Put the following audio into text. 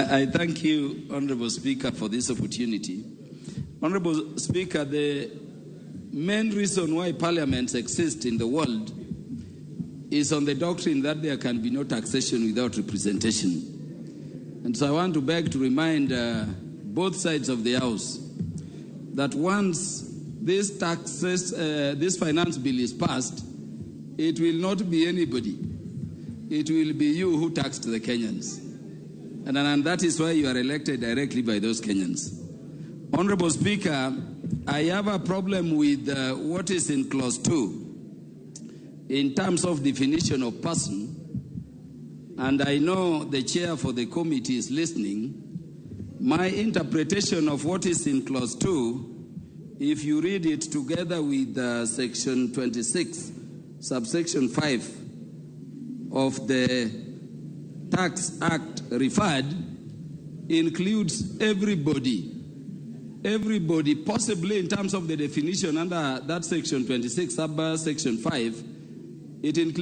I thank you, Honorable Speaker, for this opportunity. Honorable Speaker, the main reason why parliaments exist in the world is on the doctrine that there can be no taxation without representation. And so I want to beg to remind both sides of the House that once this finance bill is passed, it will not be anybody. It will be you who taxed the Kenyans. And that is why you are elected directly by those Kenyans. Honorable Speaker, I have a problem with what is in clause 2 in terms of definition of person. And I know the chair for the committee is listening. My interpretation of what is in clause 2, if you read it together with section 26, subsection 5 of the Tax Act referred, includes everybody. Everybody, possibly in terms of the definition under that section 26, section 5, it includes